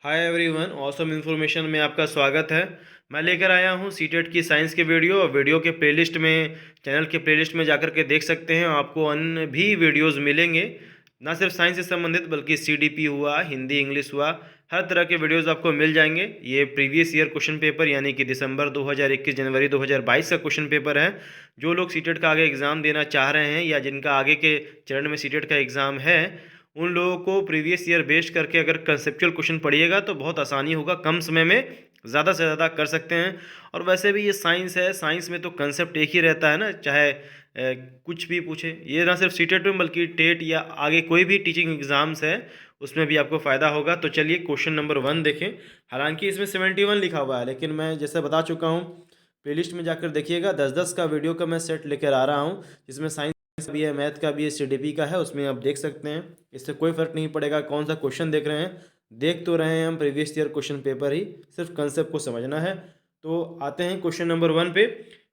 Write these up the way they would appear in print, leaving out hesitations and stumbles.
Hi everyone, awesome information में आपका स्वागत है। मैं लेकर आया हूँ सीटेट की साइंस के वीडियो और वीडियो के प्लेलिस्ट में, चैनल के प्लेलिस्ट में जाकर के देख सकते हैं। आपको अन्य भी वीडियोस मिलेंगे, ना सिर्फ साइंस से संबंधित बल्कि सीडीपी हुआ, हिंदी इंग्लिश हुआ, हर तरह के वीडियोस आपको मिल जाएंगे। ये प्रीवियस ईयर क्वेश्चन पेपर यानी कि दिसंबर 2021 जनवरी 2022 का क्वेश्चन पेपर है। जो लोग सीटेट का आगे एग्ज़ाम देना चाह रहे हैं या जिनका आगे के चरण में सीटेट का एग्ज़ाम है, उन लोगों को प्रीवियस ईयर बेस्ड करके अगर कंसेप्चुअल क्वेश्चन पढ़िएगा तो बहुत आसानी होगा, कम समय में ज़्यादा से ज़्यादा कर सकते हैं। और वैसे भी ये साइंस है, साइंस में तो कंसेप्ट एक ही रहता है ना, चाहे कुछ भी पूछे। ये ना सिर्फ सीटेट में बल्कि टेट या आगे कोई भी टीचिंग एग्जाम्स है उसमें भी आपको फ़ायदा होगा। तो चलिए क्वेश्चन नंबर 1 देखें। हालांकि इसमें 71 लिखा हुआ है, लेकिन मैं जैसे बता चुका हूँ, प्लेलिस्ट में जाकर देखिएगा। 10-10 का वीडियो का मैं सेट लेकर आ रहा हूँ, जिसमें साइंस का भी है, मैथ का भी है, सीडीपी का है। उसमें आप देख सकते हैं, इससे कोई फ़र्क नहीं पड़ेगा कौन सा क्वेश्चन देख रहे हैं। देख तो रहे हैं हम प्रीवियस ईयर क्वेश्चन पेपर ही, सिर्फ कंसेप्ट को समझना है। तो आते हैं क्वेश्चन नंबर 1 पे।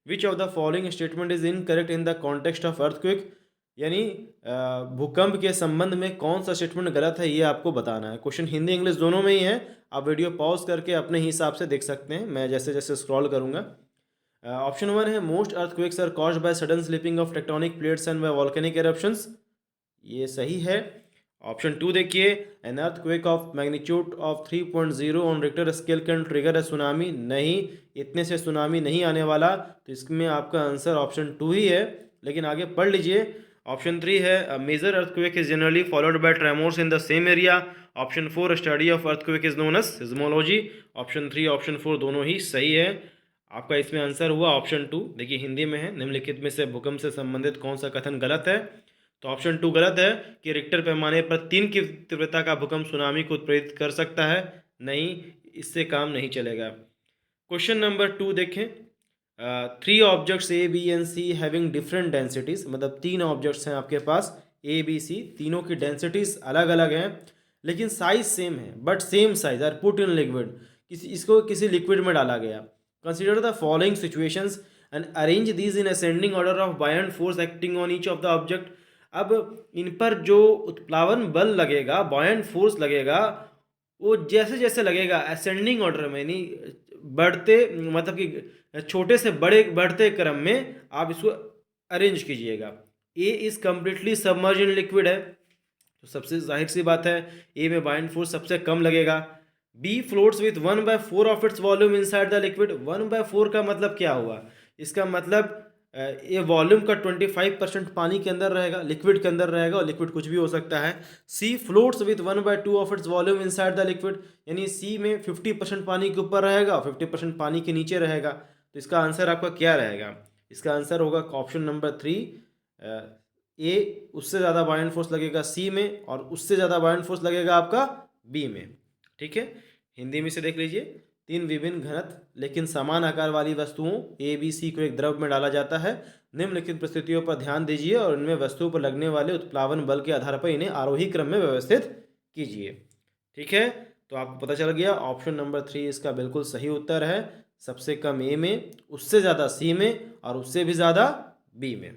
Which of the following statement is incorrect in the context of earthquake, यानी भूकंप के संबंध में कौन सा स्टेटमेंट गलत है, ये आपको बताना है। क्वेश्चन हिंदी इंग्लिश दोनों में ही है। आप वीडियो पॉज करके अपने हिसाब से देख सकते हैं, मैं जैसे जैसे स्क्रॉल करूँगा। ऑप्शन 1 है most earthquakes are caused by sudden slipping of tectonic plates and by volcanic eruptions, ये सही है। ऑप्शन 2 देखिए, an earthquake of magnitude of 3.0 on Richter scale can trigger a tsunami, नहीं, इतने से सुनामी नहीं आने वाला। तो इसमें आपका आंसर ऑप्शन 2 ही है। लेकिन आगे पढ़ लीजिए। ऑप्शन 3 है major earthquake is generally followed by tremors in the same area. Option 4 study of earthquake is known as seismology. Option 3 option 4 दोनों ही सही है। आपका इसमें आंसर हुआ ऑप्शन 2। देखिए हिंदी में है, निम्नलिखित में से भूकंप से संबंधित कौन सा कथन गलत है। तो ऑप्शन 2 गलत है कि रिक्टर पैमाने पर 3 की तीव्रता का भूकंप सुनामी को उत्प्रेरित कर सकता है, नहीं, इससे काम नहीं चलेगा। क्वेश्चन नंबर 2 देखें। 3 objects A B and C having different densities, मतलब 3 ऑब्जेक्ट्स हैं आपके पास ए बी सी, तीनों की डेंसिटीज अलग अलग हैं लेकिन साइज सेम है, but same size are put in liquid, इसको किसी लिक्विड में डाला गया। Consider the following situations and arrange these in ascending order of buoyant force acting on each of the object. अब इन पर जो उत्प्लावन बल लगेगा, बॉयंट फोर्स लगेगा, वो जैसे जैसे लगेगा असेंडिंग ऑर्डर में, यानी बढ़ते, मतलब कि छोटे से बड़े बढ़ते क्रम में आप इसको अरेंज कीजिएगा। A is completely submerge in liquid है, तो सबसे जाहिर सी बात है ए में बाइंड फोर्स सबसे कम लगेगा। B floats with 1/4 of its volume inside the liquid. 1/4 का मतलब क्या हुआ? इसका मतलब ये वॉल्यूम का 25% पानी के अंदर रहेगा, लिक्विड के अंदर रहेगा, और लिक्विड कुछ भी हो सकता है। C floats with 1/2 of its volume inside the liquid, यानी सी में 50% पानी के ऊपर रहेगा, 50% पानी के नीचे रहेगा। तो इसका आंसर आपका क्या रहेगा? इसका आंसर होगा ऑप्शन नंबर 3। ए उससे ज़्यादा बायन फोर्स लगेगा सी में, और उससे ज़्यादा बायन फोर्स लगेगा आपका बी में। ठीक है, हिंदी में से देख लीजिए। 3 विभिन्न घनत्व लेकिन समान आकार वाली वस्तुओं ए बी सी को एक द्रव में डाला जाता है। निम्नलिखित परिस्थितियों पर ध्यान दीजिए और इनमें वस्तुओं पर लगने वाले उत्प्लावन बल के आधार पर इन्हें आरोही क्रम में व्यवस्थित कीजिए। ठीक है, तो आपको पता चल गया ऑप्शन नंबर 3 इसका बिल्कुल सही उत्तर है। सबसे कम ए में, उससे ज़्यादा सी में, और उससे भी ज़्यादा बी में।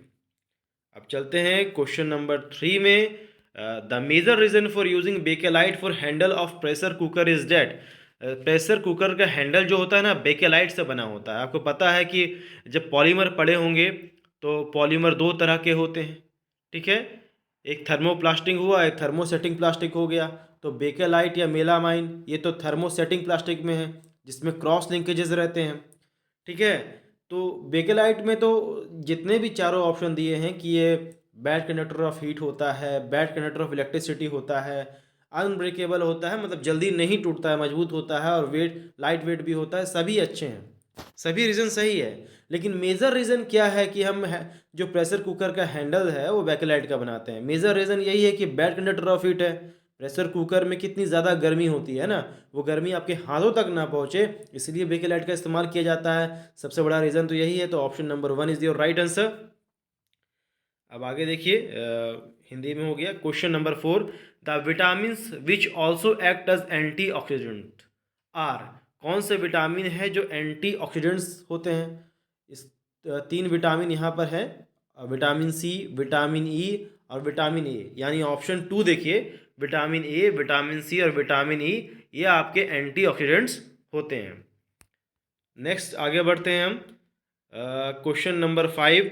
अब चलते हैं क्वेश्चन नंबर 3 में। The major reason for using bakelite for handle of pressure cooker is that. Pressure cooker का हैंडल जो होता है ना, बेकेलाइट से बना होता है। आपको पता है कि जब पॉलीमर पड़े होंगे तो पॉलीमर 2 तरह के होते हैं। ठीक है, एक थर्मोप्लास्टिक हुआ, एक थर्मोसेटिंग प्लास्टिक हो गया। तो बेकेलाइट या मेलामाइन ये तो थर्मोसेटिंग प्लास्टिक में है, जिसमें क्रॉस लिंकेजेस रहते हैं। ठीक है, तो बेकेलाइट में तो जितने भी चारों ऑप्शन दिए हैं कि ये बैड कंडक्टर ऑफ हीट होता है, बैड कंडक्टर ऑफ इलेक्ट्रिसिटी होता है, अनब्रेकेबल होता है, मतलब जल्दी नहीं टूटता है, मजबूत होता है, और वेट लाइट वेट भी होता है, सभी अच्छे हैं, सभी रीज़न सही है। लेकिन मेजर रीज़न क्या है कि हम जो प्रेशर कुकर का हैंडल है वो बेकेलाइट का बनाते हैं। मेजर रीज़न यही है कि बैड कंडक्टर ऑफ हीट है। प्रेशर कुकर में कितनी ज़्यादा गर्मी होती है ना, वो गर्मी आपके हाथों तक ना पहुँचे, इसलिए बेकेलाइट का इस्तेमाल किया जाता है। सबसे बड़ा रीज़न तो यही है। तो option number 1 is your right answer. अब आगे देखिए, हिंदी में हो गया question number 4। The vitamin which also act as anti oxidant are. कौन से विटामिन है जो एंटी ऑक्सीडेंट्स होते हैं? इस 3 विटामिन यहाँ पर है, विटामिन सी, विटामिन ई और विटामिन ए, यानी ऑप्शन 2 देखिए, विटामिन ए, विटामिन सी और विटामिन ई, ये आपके एंटीऑक्सीडेंट्स होते हैं। नेक्स्ट आगे बढ़ते हैं हम। Question number 5,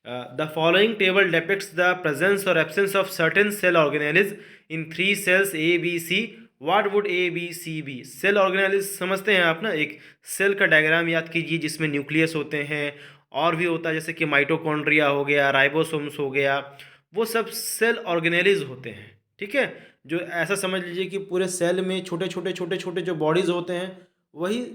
the following table depicts the presence और absence of certain cell organelles in 3 cells A B C. What would A B C be? Cell organelles समझते हैं आप ना, एक सेल का डायग्राम याद कीजिए जिसमें न्यूक्लियस होते हैं और भी होता है, जैसे कि माइटोकॉन्ड्रिया हो गया, राइबोसोम्स हो गया, वो सब सेल ऑर्गेनेलिज होते हैं। ठीक है, जो ऐसा समझ लीजिए कि पूरे सेल में छोटे छोटे छोटे छोटे जो बॉडीज़ होते हैं वही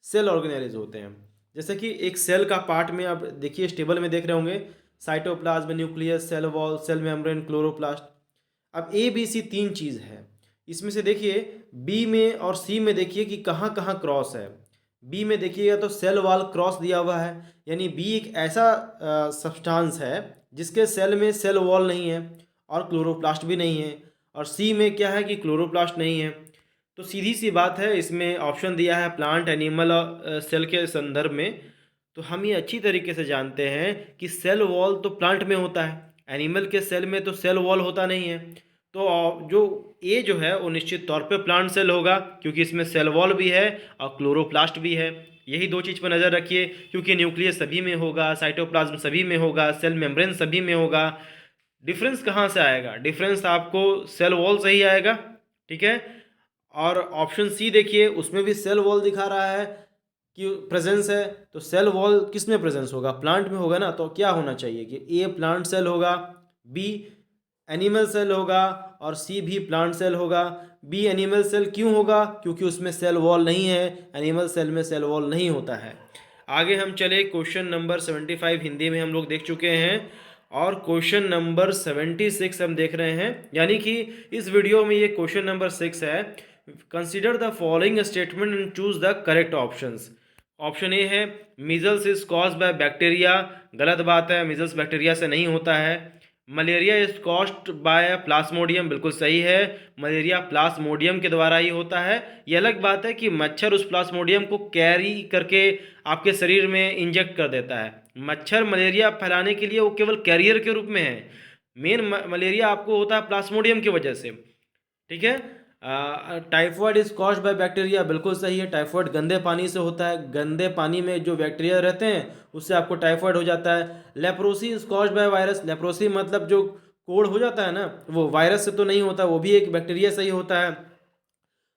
सेल ऑर्गेनेलिज होते हैं। जैसे कि एक सेल का पार्ट में आप देखिए, इस टेबल में देख रहे होंगे, cytoplasm, nucleus, cell wall, cell membrane, chloroplast. अब ए बी सी 3 चीज़ है, इसमें से देखिए बी में और सी में देखिए कि कहाँ कहाँ क्रॉस है। बी में देखिएगा तो सेल वॉल क्रॉस दिया हुआ है, यानी बी एक ऐसा सब्सटेंस है जिसके सेल में सेल वॉल नहीं है और क्लोरोप्लास्ट भी नहीं है। और सी में क्या है कि क्लोरोप्लास्ट नहीं है। तो सीधी सी बात है, इसमें ऑप्शन दिया है प्लांट, एनिमल और सेल के संदर्भ में। तो हम ये अच्छी तरीके से जानते हैं कि सेल वॉल तो प्लांट में होता है, एनिमल के सेल में तो सेल वॉल होता नहीं है। तो जो ए जो है वो निश्चित तौर पे प्लांट सेल होगा, क्योंकि इसमें सेल वॉल भी है और क्लोरोप्लास्ट भी है। यही 2 चीज़ पर नज़र रखिए, क्योंकि न्यूक्लियस सभी में होगा, साइटोप्लाज्म सभी में होगा, सेल मेम्ब्रेन सभी में होगा। डिफरेंस कहाँ से आएगा? डिफरेंस आपको सेल वॉल से ही आएगा। ठीक है, और ऑप्शन सी देखिए, उसमें भी सेल वॉल दिखा रहा है कि प्रेजेंस है। तो सेल वॉल किस में प्रेजेंस होगा? प्लांट में होगा ना। तो क्या होना चाहिए कि ए प्लांट सेल होगा, बी एनिमल सेल होगा और सी भी प्लांट सेल होगा। बी एनिमल सेल क्यों होगा? क्योंकि उसमें सेल वॉल नहीं है, एनिमल सेल में सेल वॉल नहीं होता है। आगे हम चले, क्वेश्चन नंबर 75 हिंदी में हम लोग देख चुके हैं और क्वेश्चन नंबर 76 हम देख रहे हैं, यानी कि इस वीडियो में ये क्वेश्चन नंबर 6 है। Consider the following statement and choose the correct options. Option A है measles is caused by bacteria, गलत बात है, मीजल्स बैक्टीरिया से नहीं होता है। Malaria is caused by Plasmodium, बिल्कुल सही है, मलेरिया प्लाज्मोडियम के द्वारा ही होता है। ये अलग बात है कि मच्छर उस प्लाज्मोडियम को कैरी करके आपके शरीर में इंजेक्ट कर देता है। मच्छर मलेरिया फैलाने के लिए वो केवल कैरियर के रूप में है, मेन मलेरिया आपको होता है प्लाज्मोडियम की वजह से। ठीक है, typhoid is caused by bacteria, बिल्कुल सही है, टाइफॉइड गंदे पानी से होता है, गंदे पानी में जो बैक्टीरिया रहते हैं उससे आपको टाइफॉइड हो जाता है। Leprosy is caused by virus, leprosy मतलब जो कोढ़ हो जाता है ना, वो वायरस से तो नहीं होता, वो भी एक बैक्टीरिया से ही होता है।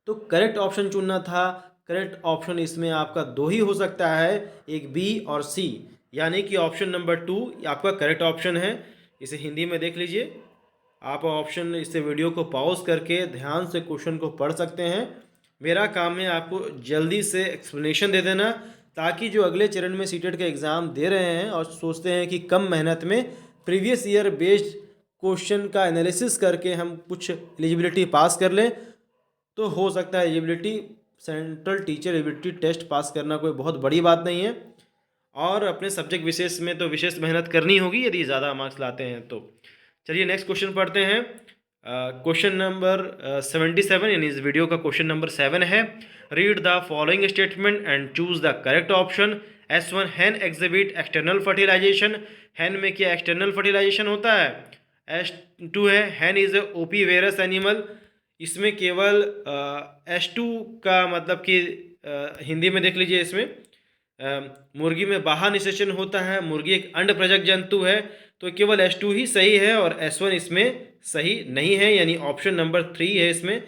तो करेक्ट ऑप्शन चुनना था। करेक्ट ऑप्शन इसमें आपका 2 ही हो सकता है, एक बी और सी, यानी कि ऑप्शन नंबर 2 आपका करेक्ट ऑप्शन है। इसे हिंदी में देख लीजिए आप, ऑप्शन इससे वीडियो को पॉज करके ध्यान से क्वेश्चन को पढ़ सकते हैं। मेरा काम है आपको जल्दी से एक्सप्लेनेशन दे देना, ताकि जो अगले चरण में सीटेट का एग्ज़ाम दे रहे हैं और सोचते हैं कि कम मेहनत में प्रीवियस ईयर बेस्ड क्वेश्चन का एनालिसिस करके हम कुछ एलिजिबिलिटी पास कर लें, तो हो सकता है eligibility, central teacher eligibility test pass करना कोई बहुत बड़ी बात नहीं है। और अपने सब्जेक्ट विशेष में तो विशेष मेहनत करनी होगी यदि ज़्यादा मार्क्स लाते हैं तो। चलिए नेक्स्ट क्वेश्चन पढ़ते हैं। क्वेश्चन नंबर 77, यानी इस वीडियो का क्वेश्चन नंबर 7 है। Read the following statement and choose the correct option. S1 hen exhibit external fertilization, hen में क्या एक्सटर्नल फर्टिलाइजेशन होता है? S2 है हैन इज ए ओपीवेरस एनिमल, इसमें केवल S2 का मतलब कि हिंदी में देख लीजिए, इसमें मुर्गी में बाह्य निषेचन होता है, मुर्गी एक अंड प्रजक जंतु है, तो केवल S2 ही सही है और S1 इसमें सही नहीं है, यानी ऑप्शन नंबर 3 है इसमें।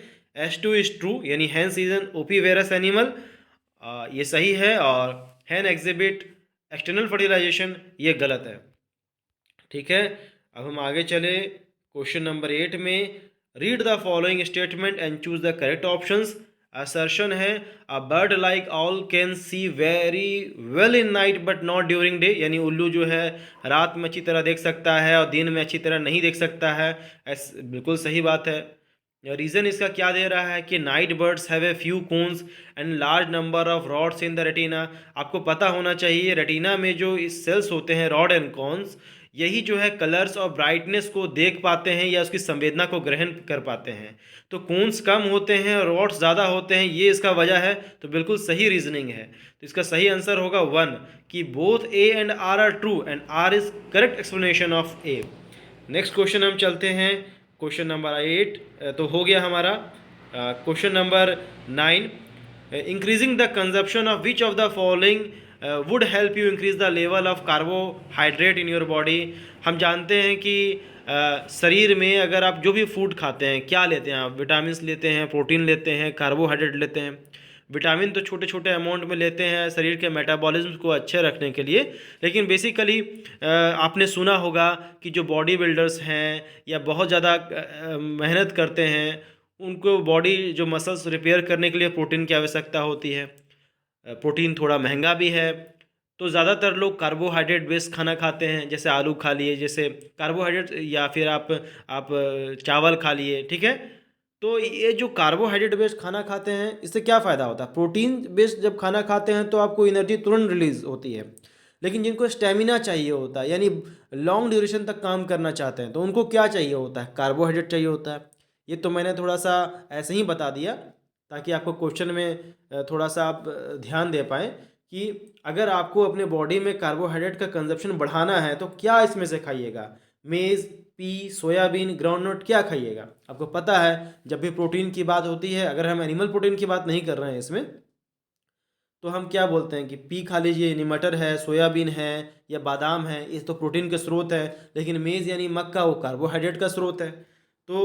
S2 इज ट्रू, यानी हैंस इज एन ओपीवेरस एनिमल, ये सही है, और हैन एग्जिबिट एक्सटर्नल फर्टिलाइजेशन ये गलत है। ठीक है, अब हम आगे चले क्वेश्चन नंबर 8 में। Read the following statement and choose the correct options. Assertion है a bird like owl can see very well in night but not during day, यानी उल्लू जो है रात में अच्छी तरह देख सकता है और दिन में अच्छी तरह नहीं देख सकता है। बिल्कुल सही बात है। रीज़न इसका क्या दे रहा है कि night birds have a few cones and large number of rods in the retina. आपको पता होना चाहिए रेटिना में जो इस सेल्स होते हैं रॉड एंड कॉन्स, यही जो है कलर्स और ब्राइटनेस को देख पाते हैं या उसकी संवेदना को ग्रहण कर पाते हैं। तो कोन्स कम होते हैं और रॉड्स ज़्यादा होते हैं, ये इसका वजह है। तो बिल्कुल सही रीजनिंग है, तो इसका सही आंसर होगा 1, कि both A and R true and R is correct explanation of A. Next question हम चलते हैं, क्वेश्चन नंबर 8 तो हो गया हमारा। Question number 9, increasing the consumption of which of the following would help you increase the level of carbohydrate in your body. हम जानते हैं कि शरीर में अगर आप जो भी फूड खाते हैं, क्या लेते हैं आप, विटामिन लेते हैं, प्रोटीन लेते हैं, कार्बोहाइड्रेट लेते हैं। विटामिन तो छोटे छोटे अमाउंट में लेते हैं शरीर के मेटाबॉलिज्म को अच्छे रखने के लिए, लेकिन बेसिकली आपने सुना होगा कि जो बॉडी बिल्डर्स हैं या बहुत ज़्यादा मेहनत करते हैं, उनको बॉडी जो मसल्स रिपेयर करने के लिए प्रोटीन की आवश्यकता होती है। प्रोटीन थोड़ा महंगा भी है, तो ज़्यादातर लोग कार्बोहाइड्रेट बेस्ड खाना खाते हैं, जैसे आलू खा लिए, जैसे कार्बोहाइड्रेट, या फिर आप चावल खा लिए, ठीक है। तो ये जो कार्बोहाइड्रेट बेस्ड खाना खाते हैं, इससे क्या फ़ायदा होता है? प्रोटीन बेस्ड जब खाना खाते हैं तो आपको एनर्जी तुरंत रिलीज होती है, लेकिन जिनको स्टेमिना चाहिए होता है, यानी लॉन्ग ड्यूरेशन तक काम करना चाहते हैं, तो उनको क्या चाहिए होता है? कार्बोहाइड्रेट चाहिए होता है। ये तो मैंने थोड़ा सा ऐसे ही बता दिया ताकि आपको क्वेश्चन में थोड़ा सा आप ध्यान दे पाएँ कि अगर आपको अपने बॉडी में कार्बोहाइड्रेट का कंजप्शन बढ़ाना है तो क्या इसमें से खाइएगा? मेज़, पी, सोयाबीन, ग्राउंडनट, क्या खाइएगा? आपको पता है जब भी प्रोटीन की बात होती है, अगर हम एनिमल प्रोटीन की बात नहीं कर रहे हैं इसमें, तो हम क्या बोलते हैं कि पी खा लीजिए, यानी मटर है, सोयाबीन है या बादाम है, ये तो प्रोटीन के स्रोत है। लेकिन मेज़ यानी मक्का, वो कार्बोहाइड्रेट का स्रोत है। तो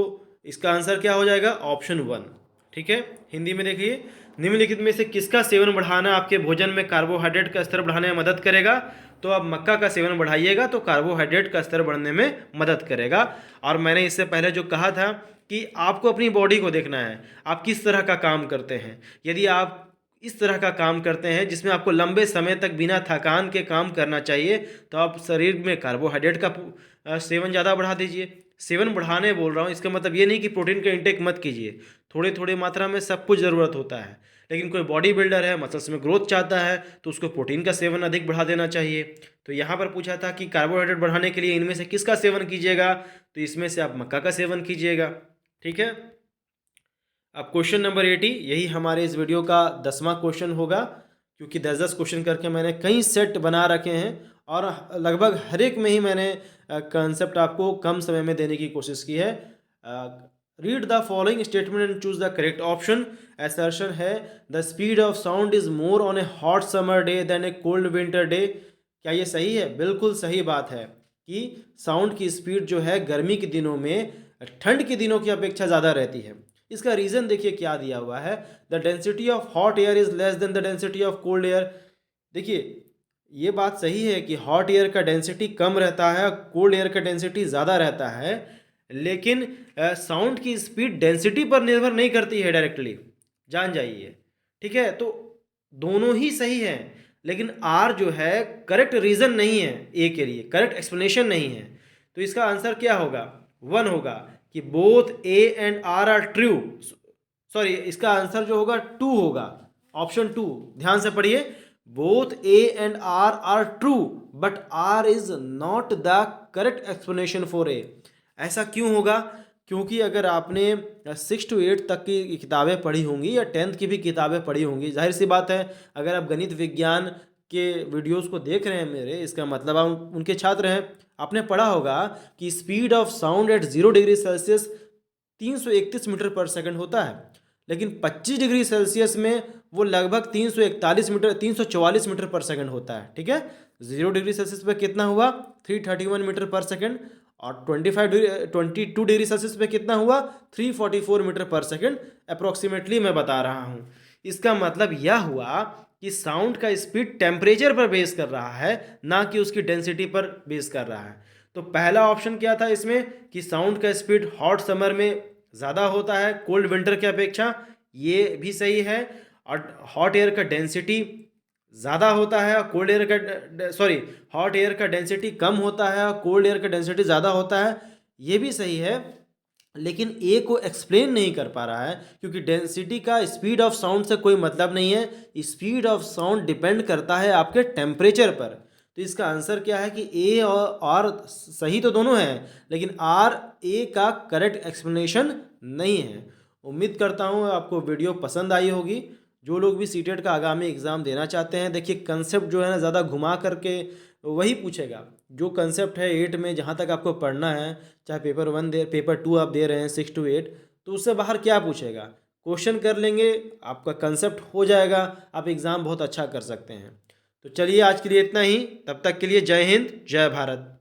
इसका आंसर क्या हो जाएगा? ऑप्शन 1, ठीक है। हिंदी में देखिए, निम्नलिखित में से किसका सेवन बढ़ाना आपके भोजन में कार्बोहाइड्रेट का स्तर बढ़ाने में मदद करेगा? तो आप मक्का का सेवन बढ़ाइएगा तो कार्बोहाइड्रेट का स्तर बढ़ने में मदद करेगा। और मैंने इससे पहले जो कहा था कि आपको अपनी बॉडी को देखना है, आप किस तरह का काम करते हैं। यदि आप इस तरह का काम करते हैं जिसमें आपको लंबे समय तक बिना थकान के काम करना चाहिए, तो आप शरीर में कार्बोहाइड्रेट का सेवन ज़्यादा बढ़ा दीजिए। सेवन बढ़ाने बोल रहा हूँ, इसका मतलब ये नहीं कि प्रोटीन का इंटेक मत कीजिए, थोड़ी थोड़ी मात्रा में सब कुछ ज़रूरत होता है। लेकिन कोई बॉडी बिल्डर है, मसल्स में ग्रोथ चाहता है, तो उसको प्रोटीन का सेवन अधिक बढ़ा देना चाहिए। तो यहाँ पर पूछा था कि कार्बोहाइड्रेट बढ़ाने के लिए इनमें से किसका सेवन कीजिएगा, तो इसमें से आप मक्का का सेवन कीजिएगा, ठीक है। अब क्वेश्चन नंबर 80, यही हमारे इस वीडियो का 10वां क्वेश्चन होगा, क्योंकि 10-10 क्वेश्चन करके मैंने कई सेट बना रखे हैं और लगभग हर एक में ही मैंने कंसेप्ट आपको कम समय में देने की कोशिश की है। Read the following statement and choose the correct option. Assertion है the speed of sound is more on a hot summer day than a cold winter day. क्या ये सही है? बिल्कुल सही बात है कि साउंड की स्पीड जो है गर्मी के दिनों में ठंड के दिनों की अपेक्षा ज़्यादा रहती है। इसका रीज़न देखिए क्या दिया हुआ है, the density of hot air is less than the density of cold air. देखिए ये बात सही है कि हॉट एयर का डेंसिटी कम रहता है, कोल्ड एयर का डेंसिटी ज़्यादा रहता है, लेकिन साउंड की स्पीड डेंसिटी पर निर्भर नहीं करती है डायरेक्टली, जान जाइए, ठीक है। तो दोनों ही सही हैं, लेकिन आर जो है करेक्ट रीज़न नहीं है, ए के लिए करेक्ट एक्सप्लेनेशन नहीं है। तो इसका आंसर क्या होगा? 1 होगा कि both A and R R true. Sorry, इसका आंसर जो होगा 2 होगा, ऑप्शन 2। ध्यान से पढ़िए, both A and R true but R is not the correct explanation for A. ऐसा क्यों होगा? क्योंकि अगर आपने 6 to 8 तक की किताबें पढ़ी होंगी या 10th की भी किताबें पढ़ी होंगी, जाहिर सी बात है अगर आप गणित विज्ञान के वीडियोस को देख रहे हैं मेरे, इसका मतलब आप उनके छात्र हैं। आपने पढ़ा होगा कि speed of sound at 0 degree celsius 331 metre per second होता है, लेकिन 25 डिग्री सेल्सियस में वो लगभग 344 मीटर पर सेकंड होता है, ठीक है। 0 डिग्री सेल्सियस पे कितना हुआ? 331 मीटर पर सेकंड, और 22 डिग्री सेल्सियस पे कितना हुआ? 344 मीटर पर सेकंड अप्रोक्सीमेटली मैं बता रहा हूँ। इसका मतलब यह हुआ कि साउंड का स्पीड टेम्परेचर पर बेस कर रहा है, ना कि उसकी डेंसिटी पर बेस कर रहा है। तो पहला ऑप्शन क्या था इसमें कि साउंड का स्पीड हॉट समर में ज़्यादा होता है कोल्ड विंटर के अपेक्षा, ये भी सही है। और हॉट एयर का डेंसिटी ज़्यादा होता है, कोल्ड एयर का हॉट एयर का डेंसिटी कम होता है और कोल्ड एयर का डेंसिटी ज़्यादा होता है, ये भी सही है। लेकिन ए को एक्सप्लेन नहीं कर पा रहा है, क्योंकि डेंसिटी का स्पीड ऑफ साउंड से कोई मतलब नहीं है। स्पीड ऑफ साउंड डिपेंड करता है आपके टेम्परेचर पर। तो इसका आंसर क्या है कि ए और आर सही तो दोनों हैं, लेकिन आर ए का करेक्ट एक्सप्लेनेशन नहीं है। उम्मीद करता हूँ आपको वीडियो पसंद आई होगी। जो लोग भी सीटेट का आगामी एग्ज़ाम देना चाहते हैं, देखिए कंसेप्ट जो है ना ज़्यादा घुमा करके वही पूछेगा। जो कंसेप्ट है 8 में जहाँ तक आपको पढ़ना है, चाहे पेपर 1 दे पेपर 2 आप दे रहे हैं 6 to 8, तो उससे बाहर क्या पूछेगा? क्वेश्चन कर लेंगे, आपका कंसेप्ट हो जाएगा, आप एग्ज़ाम बहुत अच्छा कर सकते हैं। तो चलिए आज के लिए इतना ही, तब तक के लिए जय हिंद, जय भारत।